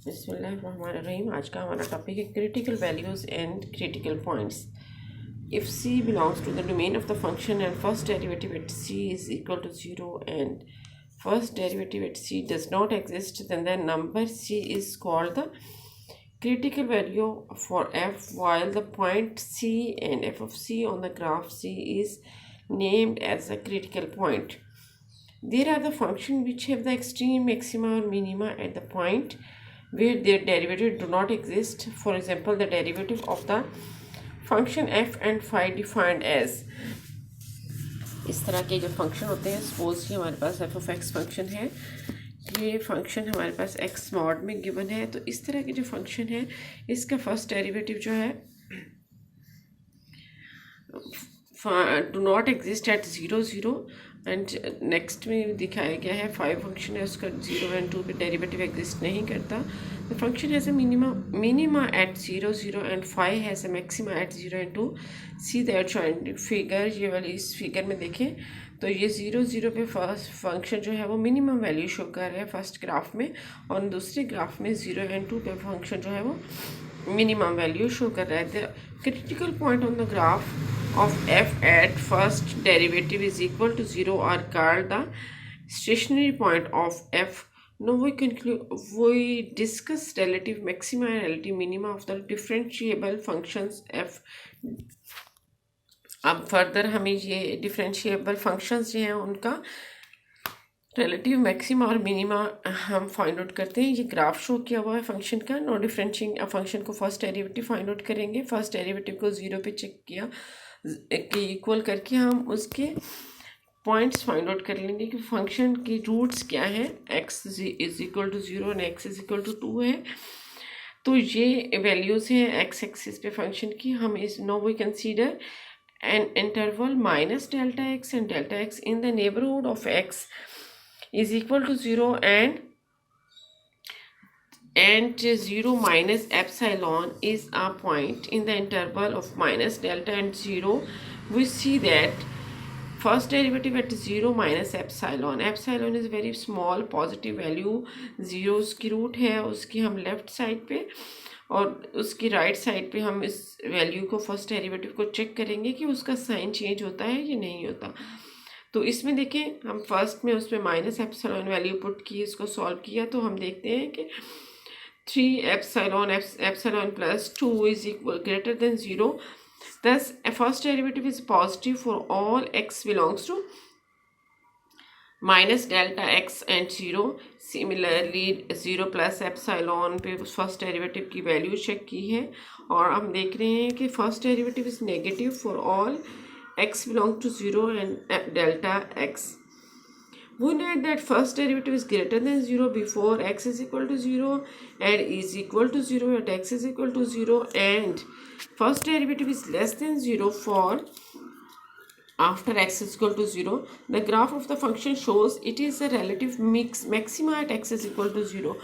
बिस्मिल्लाहिर्रहमानिर्रहीम। आज का हमारा टॉपिक है critical values and critical points. If c belongs to the domain of the function and first derivative at c is equal to 0 and first derivative at c does not exist, then the number c is called the critical value for f, while the point c and f of c on the graph c is named as a critical point. There are the functions which have the extreme maxima or minima at the point where their derivative do not exist. For example, the derivative of the function f and phi defined as, इस तरह के जो function होते हैं, suppose कि हमारे पास F of x function है, ये फंक्शन हमारे पास एक्स मॉड में गिवन है। तो इस तरह के जो फंक्शन है, इसका फर्स्ट डेरिवेटिव जो है do not exist at 0 0 and next में दिखाया गया है 5 फंक्शन है, उसका 0 एंड 2 पे डेरिवेटिव एग्जिस्ट नहीं करता। The function has a minima at 0 0 and 5 has a maxima at 0 and 2। See that figure, ये वाली इस फिगर में देखें तो ये 0 0 पे फर्स्ट फंक्शन जो है वो मिनिमम वैल्यू शो कर रहा है फर्स्ट ग्राफ में, और दूसरे ग्राफ में 0 एंड 2 पे फंक्शन जो है वो मिनिमम वैल्यू शो कर रहा है। The critical point on the graph of f at first derivative is equal to 0 are called the stationary point of f. Now we discuss relative maxima and relative minima of the differentiable functions f. अब further हमें ये differentiable functions जो हैं उनका relative maxima और minima हम find out करते हैं। ये ग्राफ शो किया हुआ है फंक्शन का। नो डिफरेंशिएटिंग फंक्शन को फर्स्ट डेरिवेटिव फाइंड आउट करेंगे। फर्स्ट डेरिवेटिव को 0 पे चेक किया के इक्वल करके हम उसके पॉइंट्स फाइंड आउट कर लेंगे कि फंक्शन की रूट्स क्या है। x is equal to 0 and x is equal to 2 है, तो ये वैल्यूज़ हैं x एक्सिस पे फंक्शन की। हम इस now we consider an interval minus delta x and delta x in the neighbourhood of x is equal to 0 and 0 minus epsilon is a point in the interval of minus delta and 0. We see that first derivative at 0 minus epsilon is very small positive value। 0 उसकी root है, उसकी हम left side पे और उसकी right side पे हम इस वैल्यू को फर्स्ट डेरिवेटिव को चेक करेंगे कि उसका साइन चेंज होता है या नहीं होता। तो इसमें देखें, हम फर्स्ट में उसमें माइनस एप्सिलॉन वैल्यू पुट की, इसको सॉल्व किया तो हम देखते हैं कि 3 epsilon plus 2 is equal greater than 0. Thus, a first derivative is positive for all x belongs to minus delta x and 0. Similarly, 0 plus epsilon पे फर्स्ट डेरिवेटिव की वैल्यू चेक की है और हम देख रहे हैं कि first derivative is negative for all x belong to 0 and delta x. We know that first derivative is greater than 0 before x is equal to 0 and is equal to 0 at x is equal to 0, and first derivative is less than 0 for after x is equal to 0. The graph of the function shows it is a relative maxima at x is equal to 0.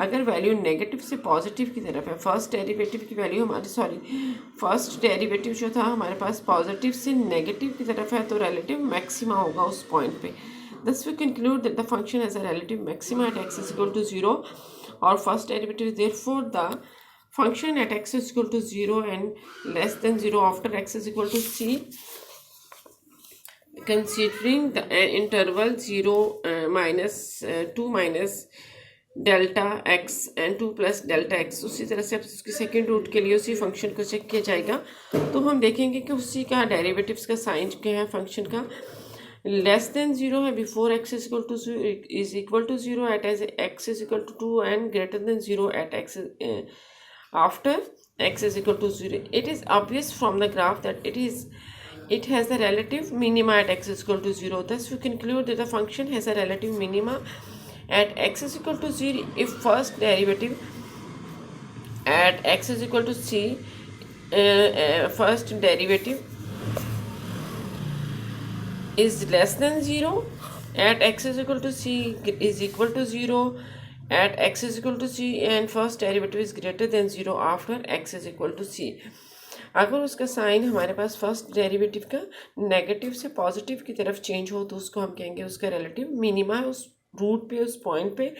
अगर value negative से positive की तरफ है, first derivative की value first derivative जो था हमारे पास positive से नेगेटिव की तरफ है, तो रिलेटिव मैक्सिमा होगा उस पॉइंट पे। Thus we conclude that the function has a relative maxima at x is equal to 0 or first derivative. Therefore, the function at x is equal to 0 and less than 0 after x is equal to c, considering the interval 0 minus 2 minus delta x and 2 plus delta x। उसी तरह से उसकी second root के लिए उसी function को check किया जाएगा, तो हम देखेंगे कि उसी का डेरिवेटिव्स का साइन क्या है फंक्शन का। लेस देन 0 है before x is equal to 0 at x is equal to 2 and greater than 0 at x after x is equal to 0. It is obvious from the graph that it has a relative minima at x is equal to 0. Thus we conclude that the function has a relative minima at x is equal to 0 if first derivative at x is equal to c, first derivative is less than 0 at x is equal to c is equal to 0 at x is equal to c, and first derivative is greater than 0 after x is equal to c. अगर उसका sign हमारे पास first derivative का negative से positive की तरफ change हो तो उसको हम कहेंगे उसका रिलेटिव मिनिमा है उस रूट पे, उस पॉइंट पे।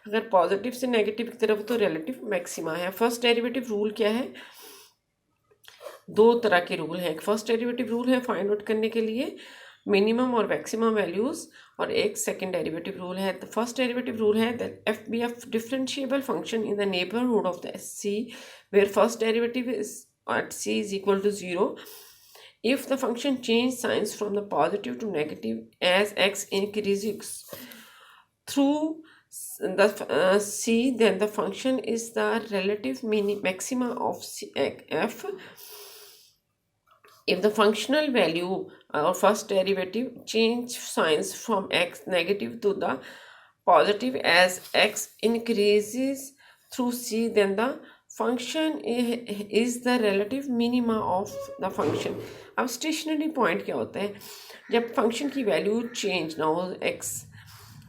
अगर पॉजिटिव से नेगेटिव की तरफ तो रिलेटिव मैक्सिमा है। फर्स्ट डेरिवेटिव रूल क्या है, दो तरह के रूल हैं। एक फर्स्ट डेरिवेटिव रूल है फाइंड आउट करने के लिए मिनिमम और मैक्सिमम वैल्यूज, और एक सेकंड डेरिवेटिव रूल है। द फर्स्ट डेरिवेटिव रूल है that f be f differentiable function in the neighbourhood of the c where first derivative is at c is equal to 0 if the function change signs from the positive to negative as x increases through the c, then the function is the relative maxima of f. If the functional value or first derivative change signs from x negative to the positive as x increases through c, then the function is the relative minima of the function. अब stationary point क्या होता है, जब function की value change ना हो x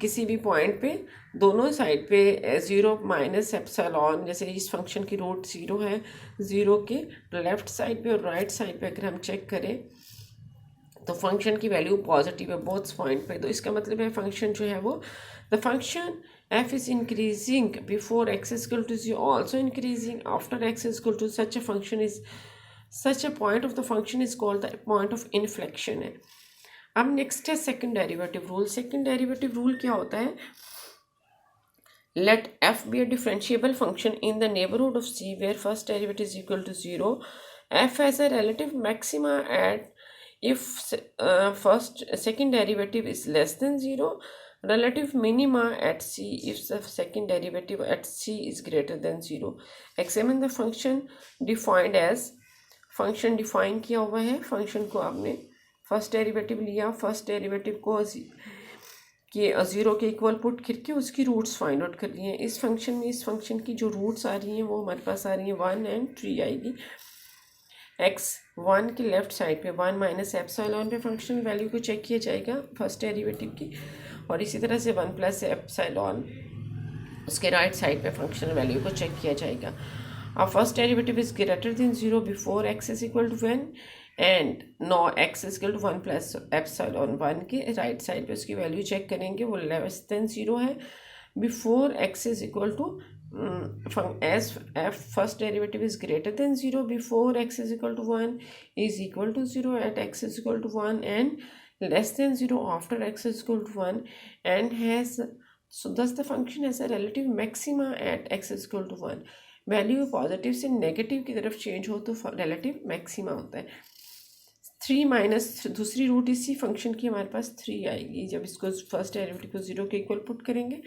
किसी भी पॉइंट पे, दोनों साइड पे ज़ीरो माइनस एप्सिलॉन, जैसे इस फंक्शन की रूट ज़ीरो है, ज़ीरो के लेफ्ट साइड पे और राइट साइड पे अगर हम चेक करें तो फंक्शन की वैल्यू पॉजिटिव है बोथ पॉइंट पे। तो इसका मतलब है फंक्शन जो है वो the function f is increasing before x is equal to 0, also increasing after x is equal to such a function is such a point of the function is called the point of inflection है। अब next है second derivative rule. Second derivative rule क्या होता है, let f be a differentiable function in the neighborhood of c where first derivative is equal to 0, f has a relative maxima at if second derivative is less than 0, relative minima at c if the second derivative at c is greater than 0. Examine the function defined as, function define किया हुआ है, function को आपने first derivative लिया, first derivative को कि zero के equal put करके उसकी रूट्स फाइंड आउट कर लिए हैं। इस फंक्शन में इस फंक्शन की जो रूट्स आ रही हैं वो हमारे पास आ रही हैं 1 और 3 आएगी। एक्स वन के लेफ्ट साइड पे 1 माइनस एप्सिलॉन पे फंक्शनल वैल्यू को चेक किया जाएगा फर्स्ट डेरिवेटिव की, और इसी तरह से 1 प्लस एप्सिलॉन उसके राइट साइड पे फंक्शनल वैल्यू को चेक किया जाएगा। अब first derivative is greater than 0 before x is equal to 1 and now x is equal to 1 plus epsilon 1 के राइट साइड पे उसकी वैल्यू चेक करेंगे, वो लेस देन 0 है before x is equal to as f first derivative is greater than 0 before x is equal to 1 is equal to 0 at x is equal to 1 and less than 0 after x is equal to 1 and has, so thus the function has a relative maxima at x is equal to 1। Value positive से negative की तरफ change हो तो relative maxima होता है। 3 minus दूसरी root इसी function की हमारे पास 3 आएगी जब इसको फर्स्ट डेरिवेटिव को 0 के इक्वल पुट करेंगे।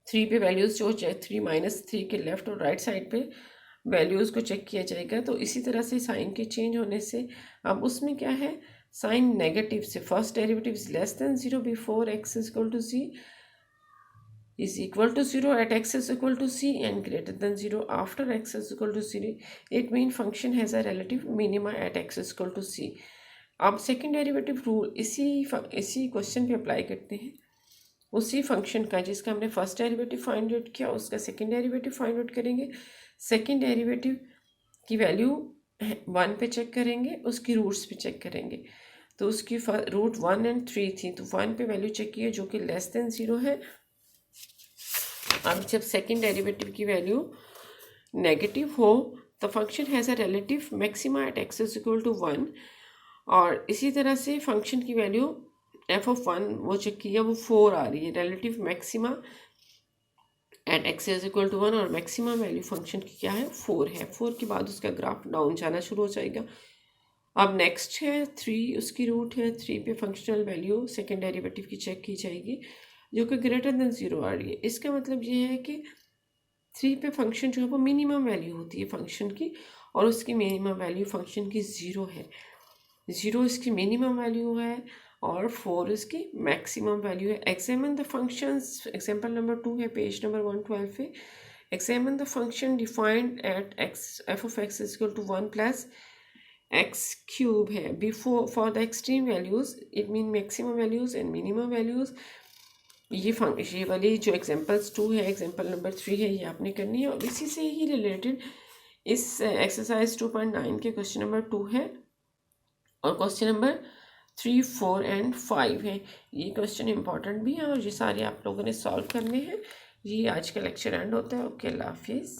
3 पे वैल्यूज़ जो 3 माइनस 3 के लेफ्ट और राइट साइड पे वैल्यूज़ को चेक किया जाएगा। तो इसी तरह से साइन के चेंज होने से अब उसमें क्या है, साइन नेगेटिव से first derivative is less than 0 before x is equal to c is equal to 0 at x is equal to c and greater than 0 after x is equal to c, it means function has a relative minima at x is equal to c। अब second derivative rule इसी question पे apply करते हैं, उसी function का जिसका हमने first derivative find out किया उसका सेकेंड डेरिवेटिव फाइंड आउट करेंगे। सेकेंड डेरिवेटिव की वैल्यू 1 पे चेक करेंगे, उसकी रूट्स पे चेक करेंगे। तो उसकी रूट 1 और 3 थी, तो 1 पे वैल्यू चेक की है जो कि लेस देन 0 है। अब जब सेकेंड डेरिवेटिव की वैल्यू नेगेटिव हो तो function has a relative maxima at x is equal to 1, और इसी तरह से फंक्शन की वैल्यू एफ ऑफ 1 वो चेक किया वो 4 आ रही है, relative maxima at x is equal to 1 और मैक्सिमा वैल्यू फंक्शन की क्या है 4 है। 4 के बाद उसका ग्राफ डाउन जाना शुरू हो जाएगा। अब नेक्स्ट है 3, उसकी रूट है 3 पे फंक्शनल वैल्यू सेकेंड डेरिवेटिव की चेक की जाएगी जो कि ग्रेटर देन 0 आ रही है। इसका मतलब ये है कि 3 पे फंक्शन जो है वो मिनिमम वैल्यू होती है फंक्शन की, और उसकी मिनिमम वैल्यू फंक्शन की 0 है। 0 इसकी मिनिमम वैल्यू है और 4 इसकी मैक्सिमम वैल्यू है। Examine the functions, example number 2 है पेज नंबर 112 पे। Examine the function defined at x f of x is equal to 1 plus x cube है before for the extreme values it mean maximum values and minimum values. ये वाली जो examples 2 है, example number 3 है, ये आपने करनी है। और इसी से ही रिलेटेड इस एक्सरसाइज 2.9 के क्वेश्चन नंबर 2 है और क्वेश्चन नंबर 3, 4 एंड 5 हैं। ये क्वेश्चन इंपॉर्टेंट भी है और ये सारे आप लोगों ने सॉल्व करने हैं। ये आज का लेक्चर एंड होता है। ओके, अल्लाह हाफिज़।